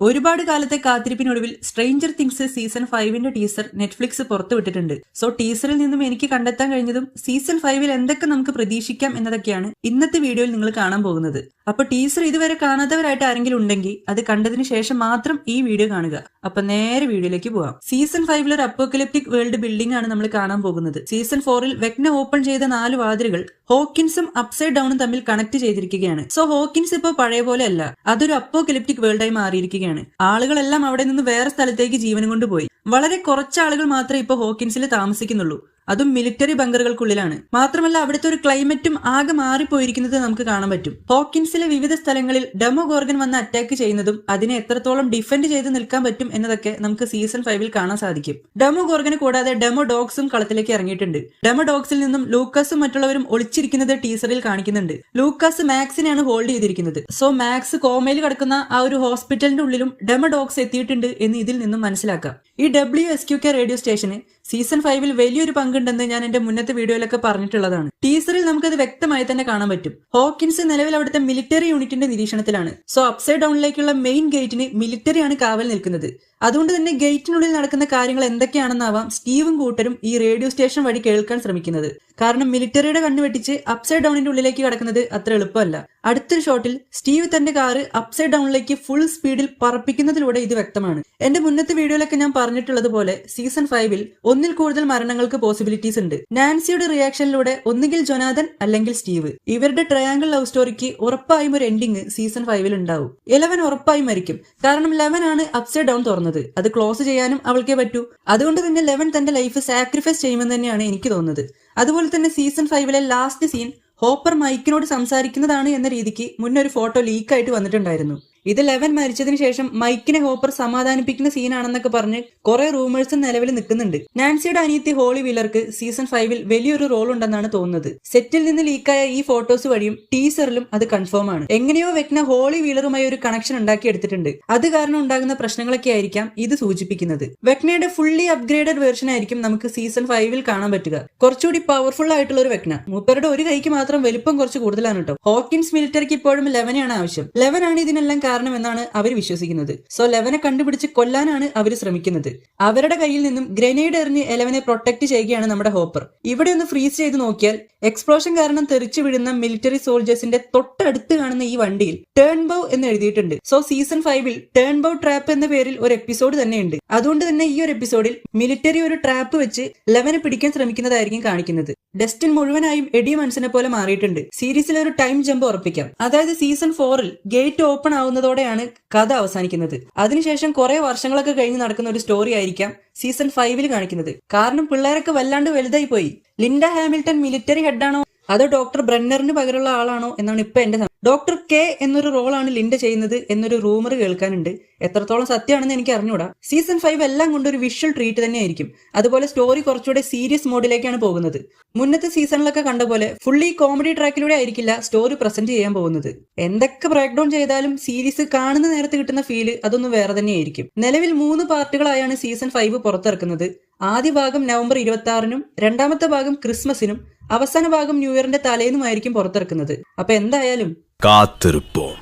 ഒരുപാട് കാലത്തെ കാത്തിരിപ്പിനൊടുവിൽ Stranger Things season 5 teaser Netflix പുറത്തുവിട്ടിട്ടുണ്ട്. സോ ടീസറിൽ നിന്നും എനിക്ക് കണ്ടെത്താൻ കഴിഞ്ഞതും സീസൺ 5 എന്തൊക്കെ നമുക്ക് പ്രതീക്ഷിക്കാം എന്നതൊക്കെയാണ് ഇന്നത്തെ വീഡിയോയിൽ നിങ്ങൾ കാണാൻ പോകുന്നത്. അപ്പൊ ടീസർ ഇതുവരെ കാണാത്തവരായിട്ട് ആരെങ്കിലും ഉണ്ടെങ്കിൽ അത് കണ്ടതിന് ശേഷം മാത്രം ഈ വീഡിയോ കാണുക. അപ്പൊ നേരെ വീഡിയോയിലേക്ക് പോവാം. സീസൺ 5 ഒരു അപ്പോക്കലിപ്റ്റിക് വേൾഡ് ബിൽഡിംഗ് ആണ് നമ്മൾ കാണാൻ പോകുന്നത്. സീസൺ 4 വെക്ന ഓപ്പൺ ചെയ്ത 4 വാതിലുകൾ ഹോക്കിൻസും അപ്സൈഡ് ഡൗണും തമ്മിൽ കണക്ട് ചെയ്തിരിക്കുകയാണ്. സോ ഹോക്കിൻസ് ഇപ്പൊ പഴയ പോലെ അല്ല, അതൊരു അപ്പോക്കലിപ്റ്റിക് വേൾഡായി മാറിയിരിക്കുകയാണ്. ആളുകളെല്ലാം അവിടെ നിന്ന് വേറെ സ്ഥലത്തേക്ക് ജീവനും കൊണ്ടുപോയി. വളരെ കുറച്ച് ആളുകൾ മാത്രമേ ഇപ്പൊ ഹോക്കിൻസിൽ താമസിക്കുന്നുള്ളൂ. അതും മിലിറ്ററി ബങ്കറുകൾക്കുള്ളിലാണ്. മാത്രമല്ല അവിടുത്തെ ഒരു ക്ലൈമറ്റും ആകെ മാറിപ്പോയിരിക്കുന്നത് നമുക്ക് കാണാൻ പറ്റും. ഹോക്കിൻസിലെ വിവിധ സ്ഥലങ്ങളിൽ ഡെമോഗോർഗൻ വന്ന് അറ്റാക്ക് ചെയ്യുന്നതും അതിനെ എത്രത്തോളം ഡിഫെൻഡ് ചെയ്ത് നിൽക്കാൻ പറ്റും എന്നതൊക്കെ നമുക്ക് സീസൺ 5 കാണാൻ സാധിക്കും. ഡെമോഗോർഗന് കൂടാതെ ഡെമോ ഡോഗ്സും കളത്തിലേക്ക് ഇറങ്ങിയിട്ടുണ്ട്. ഡെമോ ഡോഗ്സിൽ നിന്നും ലൂക്കാസും മറ്റുള്ളവരും ഒളിച്ചിരിക്കുന്നത് ടീസറിൽ കാണിക്കുന്നുണ്ട്. ലൂക്കാസ് മാക്സിനെയാണ് ഹോൾഡ് ചെയ്തിരിക്കുന്നത്. സോ മാക്സ് കോമയിൽ കിടക്കുന്ന ആ ഒരു ഹോസ്പിറ്റലിന്റെ ഉള്ളിലും ഡെമോ ഡോഗ്സ് എത്തിയിട്ടുണ്ട് എന്ന് ഇതിൽ നിന്നും മനസ്സിലാക്കാം. ഈ WSQK റേഡിയോ സ്റ്റേഷന് സീസൺ 5 വലിയൊരു പങ്കുണ്ടെന്ന് ഞാൻ എന്റെ മുന്നത്തെ വീഡിയോയിലൊക്കെ പറഞ്ഞിട്ടുള്ളതാണ്. ടീസറിൽ നമുക്കത് വ്യക്തമായി തന്നെ കാണാൻ പറ്റും. ഹോക്കിൻസ് നിലവിൽ അവിടുത്തെ മിലിറ്ററി യൂണിറ്റിന്റെ നിരീക്ഷണത്തിലാണ്. സോ അപ്സൈഡ് ഡൗണിലേക്കുള്ള മെയിൻ ഗേറ്റിന് മിലിറ്ററിയാണ് കാവൽ നിൽക്കുന്നത്. അതുകൊണ്ട് തന്നെ ഗേറ്റിനുള്ളിൽ നടക്കുന്ന കാര്യങ്ങൾ എന്തൊക്കെയാണെന്നാവാം സ്റ്റീവും കൂട്ടരും ഈ റേഡിയോ സ്റ്റേഷൻ വഴി കേൾക്കാൻ ശ്രമിക്കുന്നത്. കാരണം മിലിറ്ററിയുടെ കണ്ണു വെട്ടിച്ച് അപ്സൈഡ് ഡൗണിന്റെ ഉള്ളിലേക്ക് കടക്കുന്നത് അത്ര എളുപ്പമല്ല. അടുത്തൊരു ഷോട്ടിൽ സ്റ്റീവ് തന്റെ കാറ് അപ്സൈഡ് ഡൗണിലേക്ക് ഫുൾ സ്പീഡിൽ പറപ്പിക്കുന്നതിലൂടെ ഇത് വ്യക്തമാണ്. എന്റെ മുന്നത്തെ വീഡിയോയിലൊക്കെ ഞാൻ പറഞ്ഞിട്ടുള്ളത് പോലെ സീസൺ 5 ഒന്നിൽ കൂടുതൽ മരണങ്ങൾക്ക് പോസിബിലിറ്റീസ് ഉണ്ട്. നാൻസിയുടെ റിയാക്ഷനിലൂടെ ഒന്നുകിൽ ജൊനാഥൻ അല്ലെങ്കിൽ സ്റ്റീവ്. ഇവരുടെ ട്രയാങ്കിൾ ലവ് സ്റ്റോറിക്ക് ഉറപ്പായും ഒരു എൻഡിങ് സീസൺ 5 ഉണ്ടാവും. 11 ഉറപ്പായും മരിക്കും. കാരണം 11 ആണ് അപ്സൈഡ് ഡൗൺ തുറന്നത്. അത് ക്ലോസ് ചെയ്യാനും അവൾക്കേ പറ്റൂ. അതുകൊണ്ട് തന്നെ 11 തന്റെ ലൈഫ് സാക്രിഫൈസ് ചെയ്യുമെന്ന് തന്നെയാണ് എനിക്ക് തോന്നുന്നത്. അതുപോലെ തന്നെ സീസൺ 5 ലാസ്റ്റ് സീൻ ഹോപ്പർ മൈക്കിനോട് സംസാരിക്കുന്നതാണ് എന്ന രീതിക്ക് മുന്നൊരു ഫോട്ടോ ലീക്കായിട്ട് വന്നിട്ടുണ്ടായിരുന്നു. ഇത് 11 മരിച്ചതിന് ശേഷം മൈക്കിനെ ഹോപ്പർ സമാധാനിപ്പിക്കുന്ന സീനാണെന്നൊക്കെ പറഞ്ഞ് കുറെ റൂമേഴ്സ് നിലവിൽ നിൽക്കുന്നുണ്ട്. നാൻസിയുടെ അനിയത്തി ഹോളി വീലർക്ക് സീസൺ 5 വലിയൊരു റോൾ ഉണ്ടെന്നാണ് തോന്നുന്നത്. സെറ്റിൽ നിന്ന് ലീക്കായ ഈ ഫോട്ടോസ് വഴിയും ടീസറിലും അത് കൺഫേം ആണ്. എങ്ങനെയോ വെക്ന ഹോളി വീലറുമായി ഒരു കണക്ഷൻ ഉണ്ടാക്കിയെടുത്തിട്ടുണ്ട്. അത് കാരണം ഉണ്ടാകുന്ന പ്രശ്നങ്ങളൊക്കെ ആയിരിക്കാം ഇത് സൂചിപ്പിക്കുന്നത്. വെക്നയുടെ ഫുള്ളി അപ്ഗ്രേഡഡ് വേർഷൻ ആയിരിക്കും നമുക്ക് സീസൺ 5 കാണാൻ പറ്റുക. കുറച്ചുകൂടി പവർഫുൾ ആയിട്ടുള്ള ഒരു വെക്ന. മൂപ്പരുടെ ഒരു കൈക്ക് മാത്രം വലിപ്പം കുറച്ച് കൂടുതലാണ് കേട്ടോ. ഹോക്കിൻസ് മിലിറ്ററിക്ക് ഇപ്പോഴും 11 ആണ് ആവശ്യം. 11 ആണ് ഇതിനെല്ലാം എന്നാണ് അവർ വിശ്വസിക്കുന്നത്. സോ 11 കണ്ടുപിടിച്ച് കൊല്ലാനാണ് അവർ ശ്രമിക്കുന്നത്. അവരുടെ കയ്യിൽ നിന്നും ഗ്രനേഡ് എറിഞ്ഞ് 11 പ്രൊട്ടക്ട് ചെയ്യുകയാണ് നമ്മുടെ ഹോപ്പർ. ഇവിടെ ഒന്ന് ഫ്രീസ് ചെയ്ത് നോക്കിയാൽ എക്സ്പ്ലോഷൻ കാരണം തെറിച്ചു വിടുന്ന മിലിറ്ററി സോൾജേഴ്സിന്റെ തൊട്ടടുത്ത് കാണുന്ന ഈ വണ്ടിയിൽ ടേൺ ബൗ എന്ന് എഴുതിയിട്ടുണ്ട്. So season 5 turn bow trap എന്ന പേരിൽ ഒരു എപ്പിസോഡ് തന്നെയുണ്ട്. അതുകൊണ്ട് തന്നെ ഈ ഒരു എപ്പിസോഡിൽ മിലിറ്ററി ഒരു ട്രാപ്പ് വെച്ച് 11 പിടിക്കാൻ ശ്രമിക്കുന്നതായിരിക്കും കാണിക്കുന്നത്. ഡെസ്റ്റിൻ മുഴുവനായും എഡി മൻസനെ പോലെ മാറിയിട്ടുണ്ട്. സീരീസിൽ ഒരു ടൈം ജമ്പ് ഉറപ്പിക്കാം. അതായത് സീസൺ 4 ഗേറ്റ് ഓപ്പൺ ആവുന്നതോടെയാണ് കഥ അവസാനിക്കുന്നത്. അതിനുശേഷം കുറെ വർഷങ്ങളൊക്കെ കഴിഞ്ഞ് നടക്കുന്ന ഒരു സ്റ്റോറി ആയിരിക്കാം സീസൺ 5 കാണിക്കുന്നത്. കാരണം പിള്ളേരൊക്കെ വല്ലാണ്ട് വലുതായി പോയി. ലിൻഡ ഹാമിൽട്ടൺ മിലിറ്ററി ഹെഡാണോ അതോ ഡോക്ടർ ബ്രെന്നറിന് പകരമുള്ള ആളാണോ എന്നാണ് ഇപ്പൊ എന്റെ ഡോക്ടർ കെ എന്നൊരു റോളാണ് ലിൻഡ ചെയ്യുന്നത് എന്നൊരു റൂമർ കേൾക്കാനുണ്ട്. എത്രത്തോളം സത്യമാണെന്ന് എനിക്ക് അറിഞ്ഞൂടാ. സീസൺ 5 എല്ലാം കൊണ്ട് ഒരു വിഷ്വൽ ട്രീറ്റ് തന്നെയായിരിക്കും. അതുപോലെ സ്റ്റോറി കുറച്ചുകൂടെ സീരിയസ് മോഡിലേക്കാണ് പോകുന്നത്. മുന്നത്തെ സീസണിലൊക്കെ കണ്ട പോലെ ഫുള്ളി കോമഡി ട്രാക്കിലൂടെ ആയിരിക്കില്ല സ്റ്റോറി പ്രസന്റ് ചെയ്യാൻ പോകുന്നത്. എന്തൊക്കെ ബ്രേക്ക് ഡൗൺ ചെയ്താലും സീരീസ് കാണുന്ന നേരത്ത് കിട്ടുന്ന ഫീല് അതൊന്നും വേറെ തന്നെയായിരിക്കും. നിലവിൽ 3 പാർട്ടുകളായാണ് സീസൺ 5 പുറത്തിറക്കുന്നത്. ആദ്യ ഭാഗം നവംബർ 26-നും രണ്ടാമത്തെ ഭാഗം ക്രിസ്മസിനും അവസാന ഭാഗം ന്യൂ ഇയറിന്റെ തലേന്നുമായിരിക്കും പുറത്തിറക്കുന്നത്. അപ്പൊ എന്തായാലും കാത്തിരിപ്പോം.